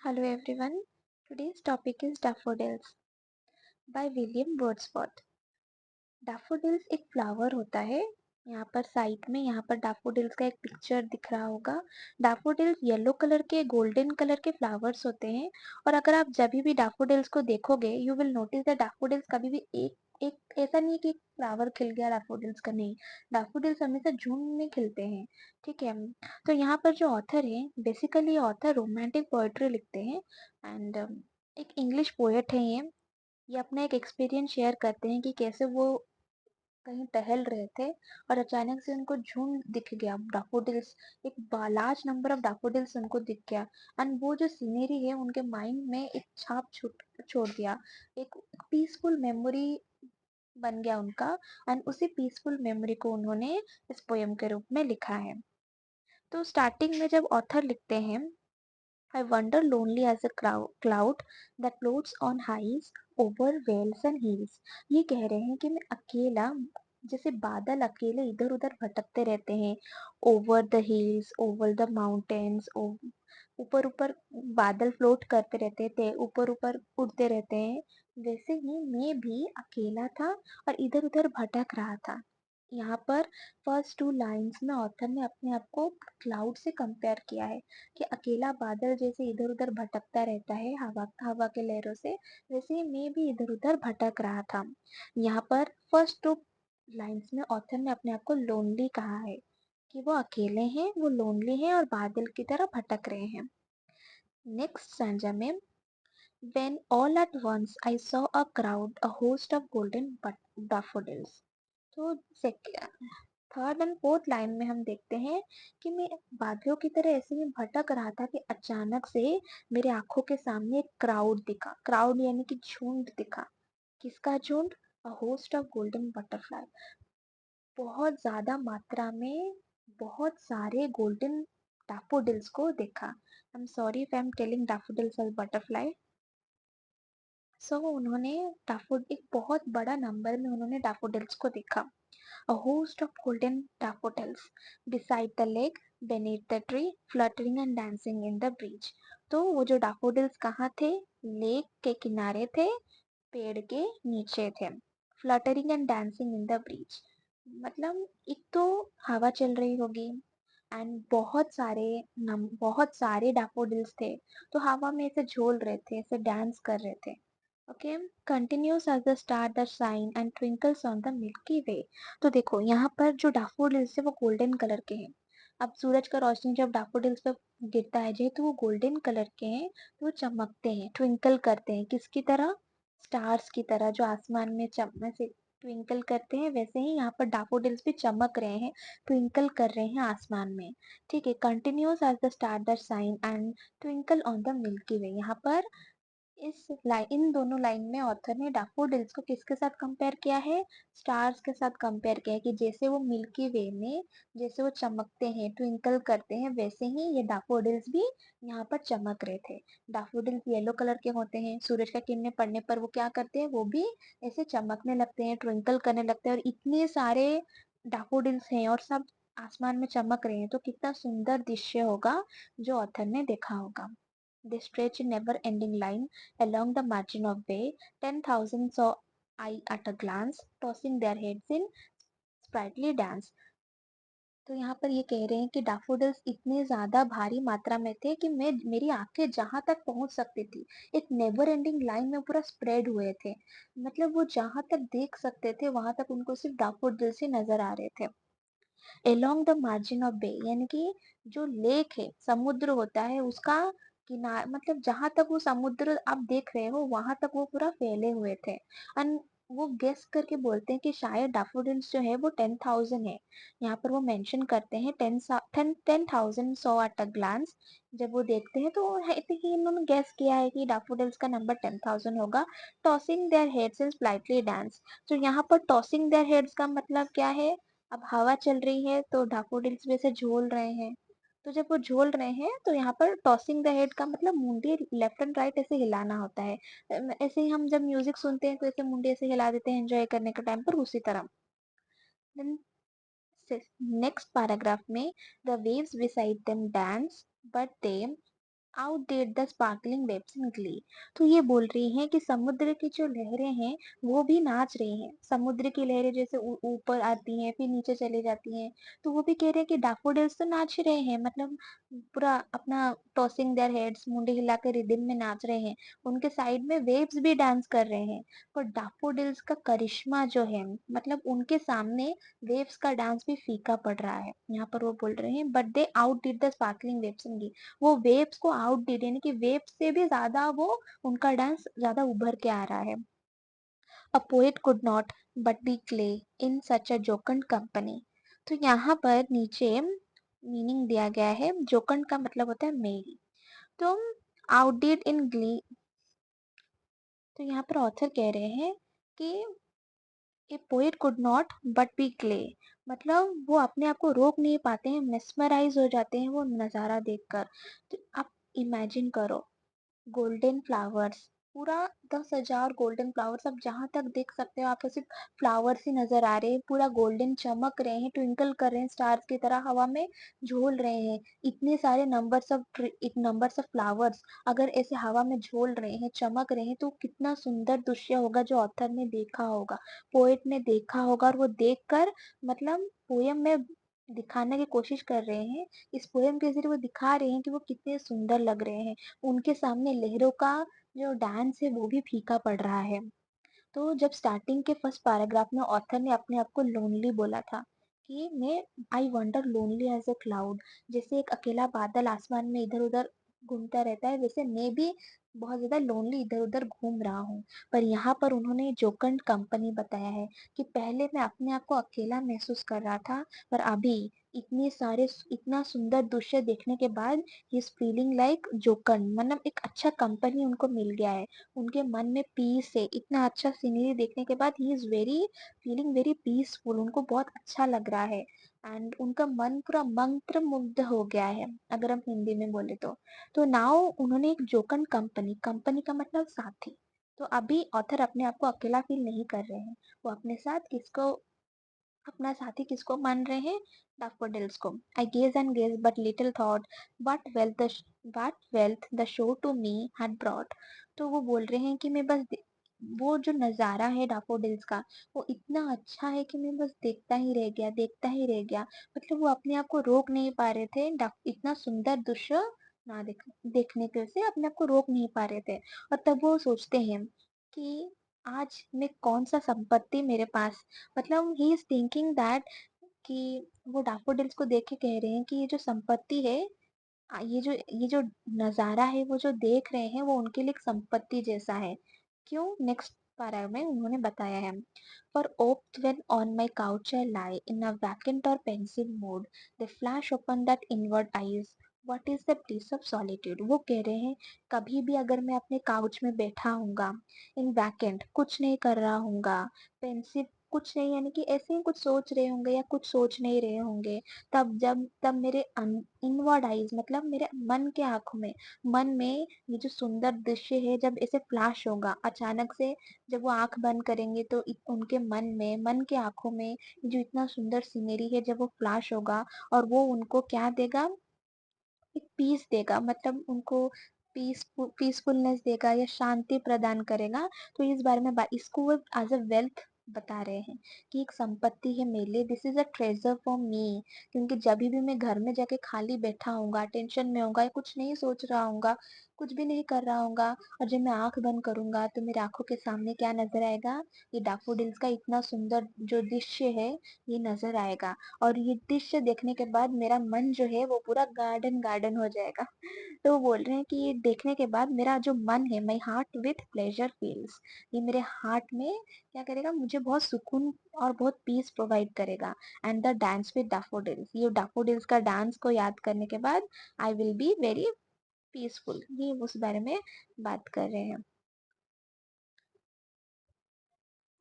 Hello everyone. Today's topic is daffodils by William Wordsworth. Daffodils एक flower होता है। यहाँ पर साइड में यहाँ पर डैफोडिल्स का एक पिक्चर दिख रहा होगा। डैफोडिल्स येलो कलर के गोल्डन कलर के फ्लावर्स होते हैं और अगर आप जब भी डैफोडिल्स को देखोगे you will notice that daffodils कभी भी एक एक ऐसा नहीं है कि फ्लावर खिल गया डैफोडिल्स का, नहीं। डैफोडिल्स हमेशा झुंड में खिलते हैं। ठीक है। तो यहाँ पर जो ऑथर है बेसिकली ऑथर रोमांटिक पोएट्री लिखते हैं एंड एक इंग्लिश पोएट है ये अपना एक एक्सपीरियंस शेयर करते हैं कि कैसे वो कहीं टहल रहे थे और अचानक से उनको झुंड दिख गया डैफोडिल्स। एक लार्ज नंबर ऑफ डैफोडिल्स उनको दिख गया एंड वो जो सीनरी है उनके माइंड में एक छाप छोड़ दिया। एक पीसफुल मेमोरी बन गया उनका एंड उसी पीसफुल मेमोरी को उन्होंने इस पोयम के रूप में लिखा है। तो स्टार्टिंग में जब ऑथर लिखते हैं I wander lonely as a cloud that floats on highs over vales and hills। ये कह रहे हैं कि मैं अकेला जैसे बादल अकेले इधर उधर भटकते रहते हैं। Over the hills, over the mountains, ऊपर ऊपर बादल फ्लोट करते रहते थे, ऊपर ऊपर उड़ते रहते हैं। वैसे ही मैं भी अकेला था और इधर उधर भटक रहा था। यहाँ पर फर्स्ट टू लाइंस में ऑथर ने अपने आप को क्लाउड से कंपेयर किया है कि अकेला बादल जैसे इधर उधर भटकता रहता है हवा हवा के लहरों से, वैसे ही मैं भी इधर उधर भटक रहा था। यहाँ पर फर्स्ट टू लाइंस में ऑथर ने अपने आप को लोनली कहा है कि वो अकेले हैं, वो लोनली हैं और बादल की तरह भटक रहे हैं। नेक्स्ट स्टैंजा में When all at once I saw a crowd, a host of golden daffodils। तो थर्ड एंड फोर्थ लाइन में हम देखते हैं कि मैं बादलों की तरह ऐसे ही भटक रहा था कि अचानक से मेरे आंखों के सामने एक क्राउड दिखा। क्राउड यानी कि झुंड दिखा। किसका झुंड? A host of golden butterfly. बहुत ज्यादा मात्रा में बहुत सारे गोल्डन डैफोडिल्स को देखा। I am sorry if I am telling daffodils as butterfly. So उन्होंने डैफोड एक बहुत बड़ा नंबर में उन्होंने डैफोडिल्स को देखा। A host of golden daffodils beside the lake, beneath the tree, fluttering and dancing in the breeze। तो वो जो डैफोडिल्स कहाँ थे? लेक के किनारे थे, पेड़ के नीचे थे। Fluttering and dancing in the breeze मतलब एक तो हवा चल रही होगी एंड बहुत सारे डैफोडिल्स थे तो हवा में ऐसे झूल रहे थे, ऐसे डांस कर रहे थे। Okay. Continuous as the star that shine and twinkles on the milky way. तो देखो यहाँ पर जो डैफोडिल्स है वो गोल्डन कलर के हैं। अब सूरज का रोशनी जब डैफोडिल्स पे गिरता है जेहेतु वो गोल्डन कलर के हैं तो वो चमकते हैं, ट्विंकल करते हैं। किसकी तरह? स्टार्स की तरह जो आसमान में से ट्विंकल करते हैं, वैसे ही यहाँ पर डैफोडिल्स भी चमक रहे हैं, ट्विंकल कर रहे हैं आसमान में। ठीक है। Continuous as the star that shine and twinkle on the milky way. यहाँ पर इन दोनों लाइन में ऑथर ने डैफोडिल्स को किसके साथ कंपेयर किया है? स्टार्स के साथ कंपेयर किया है कि जैसे वो मिल्की वे में जैसे वो चमकते हैं, ट्विंकल करते हैं, वैसे ही ये डैफोडिल्स भी यहाँ पर चमक रहे थे। डैफोडिल्स येलो कलर के होते हैं, सूरज का किरणें पड़ने पर वो क्या करते हैं? वो भी ऐसे चमकने लगते हैं, ट्विंकल करने लगते हैं। और इतने सारे डैफोडिल्स हैं और सब आसमान में चमक रहे हैं तो कितना सुंदर दृश्य होगा जो ऑथर ने देखा होगा। They stretch a never-ending line along the margin of bay. 10,000 saw I at a glance, tossing their heads in sprightly dance। तो यहाँ पर ये कह रहे हैं कि डैफोडिल्स इतने ज्यादा भारी मात्रा में थे कि मेरी आंखें जहां तक पहुंच सकती थी, एक नेवर एंडिंग लाइन में पूरा स्प्रेड हुए थे। मतलब वो जहां तक देख सकते थे वहां तक उनको सिर्फ डैफोडिल्स ही नजर आ रहे थे। एलोंग द मार्जिन ऑफ बे यानी कि जो लेक है, समुद्र होता है, उसका किनार मतलब जहां तक वो समुद्र आप देख रहे हो वहां तक वो पूरा फैले हुए थे। एंड वो गेस करके बोलते हैं कि शायद डैफोडिल्स जो है वो 10,000 है। यहाँ पर वो मेंशन करते हैं 10,000 सॉ एट अ ग्लांस। जब वो देखते हैं तो है तो कि इन्होंने गेस किया है कि डैफोडिल्स का नंबर 10,000 होगा। Tossing their heads in slightly dance. तो यहाँ पर टॉसिंग देयर हेड्स का मतलब क्या है? अब हवा चल रही है तो डैफोडिल्स भी ऐसे झूल रहे हैं। तो जब वो झूल रहे हैं तो यहाँ पर टॉसिंग द हेड का मतलब मुंडी लेफ्ट एंड राइट ऐसे हिलाना होता है। ऐसे ही हम जब म्यूजिक सुनते हैं तो ऐसे मुंडी ऐसे हिला देते हैं एंजॉय करने के टाइम पर, उसी तरह। देन नेक्स्ट पैराग्राफ में the waves beside them dance but they out did the sparkling waves in Glee. तो ये बोल रही हैं कि समुद्र की जो लहरें हैं वो भी नाच रही हैं। समुद्र की लहरें जैसे ऊपर आती हैं फिर नीचे चली जाती हैं, तो वो भी कह रहे हैं कि डैफोडिल्स तो नाच रहे हैं, मतलब पूरा अपना टॉसिंग देयर हेड्स, मुंडे हिला के रिदम में नाच रहे हैं। उनके साइड में वेव्स भी डांस कर रहे हैं। पर डैफोडिल्स का करिश्मा जो है, मतलब उनके सामने वेव्स का डांस भी फीका पड़ रहा है। यहाँ पर वो बोल रहे हैं but they out did the sparkling waves in, वो वेव्स को आउट डिड, यानी कि वेव्स से भी ज्यादा वो, उनका डांस ज्यादा उभर के आ रहा है। A poet could not but be clay in such a jocund company. तो यहाँ पर नीचे मीनिंग दिया गया है, जोकंड का मतलब होता है मेल। तो आउटडिड इन ग्ली, तो यहाँ पर ऑथर कह रहे हैं कि a poet could not but be clay, मतलब वो अपने आप को रोक नहीं पाते हैं, मेस्मराइज हो जाते हैं वो नजारा देखकर। तो आप इमेजिन करो, गोल्डन फ्लावर्स, पूरा 10,000 गोल्डन फ्लावर्स, आप जहां तक देख सकते हो आपको सिर्फ फ्लावर्स ही नजर आ रहे हैं, पूरा गोल्डन चमक रहे हैं, ट्विंकल कर रहे हैं स्टार्स की तरह, हवा में झूल रहे हैं। इतने सारे नंबर्स ऑफ फ्लावर्स अगर ऐसे हवा में झूल रहे हैं, चमक रहे हैं, तो कितना सुंदर दृश्य होगा जो ऑथर ने देखा होगा, पोएट ने देखा होगा। और वो देखकर, मतलब पोयम में दिखाने की कोशिश कर रहे हैं, इस पोयम के जरिए वो दिखा रहे हैं कि वो कितने सुंदर लग रहे हैं। उनके सामने लहरों का जो डांस है वो भी फीका पड़ रहा है। तो जब स्टार्टिंग के फर्स्ट पैराग्राफ में ऑथर ने अपने आप को लोनली बोला था कि मैं, I wander lonely as a cloud, जैसे एक अकेला बादल आसमान में इधर उधर घूमता रहता है, वैसे मैं भी बहुत ज्यादा लोनली इधर उधर घूम रहा हूँ। पर यहाँ पर उन्होंने जोकंड कंपनी बताया है कि पहले मैं अपने आप को अकेला महसूस कर रहा था, पर अभी इतना सुंदर दृश्य देखने के बाद ही इज फीलिंग लाइक जोकंड, मतलब एक अच्छा कंपनी उनको मिल गया है। उनके मन में पीस है, इतना अच्छा सीनरी देखने के बाद he is very feeling very peaceful, उनको बहुत अच्छा लग रहा है। एंड उनका मन पूरा मंत्र मुग्ध हो गया है, अगर हम हिंदी में बोले तो नाउ उन्होंने एक जोकन कंपनी, कंपनी का मतलब साथी, तो अभी ऑथर अपने आप को अकेला फील नहीं कर रहे हैं, वो अपने साथ किसको, अपना साथी किसको मान रहे हैं, डैफोडिल्स को। I gaze and gaze but little thought what wealth the show to me had brought। तो वो बोल रहे हैं कि मैं बस वो जो नजारा है डैफोडिल्स का, वो इतना अच्छा है कि मैं बस देखता ही रह गया, देखता ही रह गया। मतलब वो अपने आप को रोक नहीं पा रहे थे, इतना सुंदर दृश्य ना देखने के से अपने आप को रोक नहीं पा रहे थे। और तब वो सोचते हैं कि आज मैं कौन सा संपत्ति मेरे पास, मतलब ही इज थिंकिंग दैट, कि वो डैफोडिल्स को देख के कह रहे हैं कि ये जो संपत्ति है, ये जो नजारा है, वो जो देख रहे हैं, वो उनके लिए एक संपत्ति जैसा है। क्यों, नेक्स्ट पैरा में उन्होंने बताया है, for oft when on my couch I lie in a vacant or pensive mood, they flash upon that inward eyes, what is the bliss of solitude। वो कह रहे हैं कभी भी अगर मैं अपने काउच में बैठा हूँगा, इन वैकेंट कुछ नहीं कर रहा हूँगा, पेंसिव कुछ नहीं, यानी कि ऐसे ही कुछ सोच रहे होंगे या कुछ सोच नहीं रहे होंगे, तब मेरे इनवर्ड आईज, मतलब मेरे मन के आंखों में, मन में ये जो सुंदर दृश्य है जब ऐसे फ्लैश होगा अचानक से, जब वो आंख बंद करेंगे तो उनके मन में, मन के आंखों में ये जो इतना सुंदर सीनरी है जब वो फ्लैश होगा, और वो उनको क्या देगा, एक पीस देगा, मतलब उनको पीसफुलनेस देगा या शांति प्रदान करेगा। तो इस बारे में इसको वो एज अ वेल्थ बता रहे हैं कि एक संपत्ति है मेरे लिए, this is a treasure for me. क्योंकि जब भी मैं घर में जाके खाली बैठा हूँगा, टेंशन में होगा या कुछ नहीं सोच रहा हूँगा, कुछ भी नहीं कर रहा हूँगा, और जब मैं आंख बंद करूंगा तो मेरे आंखों के सामने क्या नजर आएगा, ये डैफोडिल्स का इतना सुंदर जो दृश्य है ये नजर आएगा। और ये दृश्य देखने के बाद मेरा मन जो है वो पूरा गार्डन गार्डन हो जाएगा। तो वो बोल रहे हैं कि ये देखने के बाद मेरा जो मन है, my heart with pleasure feels, ये मेरे हार्ट में क्या करेगा, मुझे बहुत सुकून और बहुत पीस प्रोवाइड करेगा। And the dance with daffodils, ये डैफोडिल्स का डांस को याद करने के बाद I will be very peaceful, ये उस बारे में बात कर रहे हैं।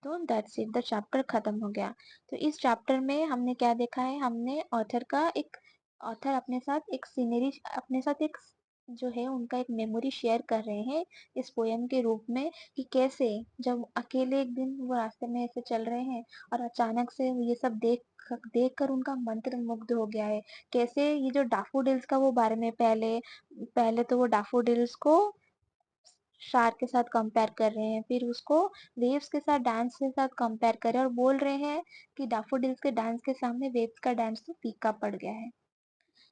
तो दैट्स इट, द चैप्टर खत्म हो गया। तो इस चैप्टर में हमने क्या देखा है, हमने ऑथर का एक, ऑथर अपने साथ एक सीनरी, अपने साथ एक जो है उनका एक मेमोरी शेयर कर रहे हैं इस पोयम के रूप में, कि कैसे जब अकेले एक दिन वो रास्ते में ऐसे चल रहे हैं और अचानक से ये सब देख कर उनका मंत्र मुग्ध हो गया है। कैसे ये जो डैफोडिल्स का वो बारे में पहले पहले तो वो डैफोडिल्स को शार्क के साथ कंपेयर कर रहे हैं, फिर उसको वेव्स के साथ डांस के साथ कंपेयर कर रहे हैं और बोल रहे हैं कि डैफोडिल्स के डांस के सामने वेव्स का डांस तो फीका पड़ गया है।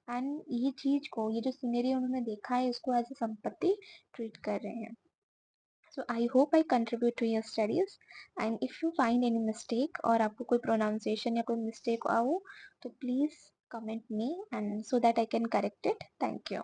एंड ये चीज को, ये जो सिनेरियो उन्होंने देखा है, इसको एज ए संपत्ति ट्रीट कर रहे हैं। So I hope I contribute to your studies, and if you find any mistake और आपको कोई pronunciation या कोई mistake आओ तो please comment me and so that I can correct it. Thank you.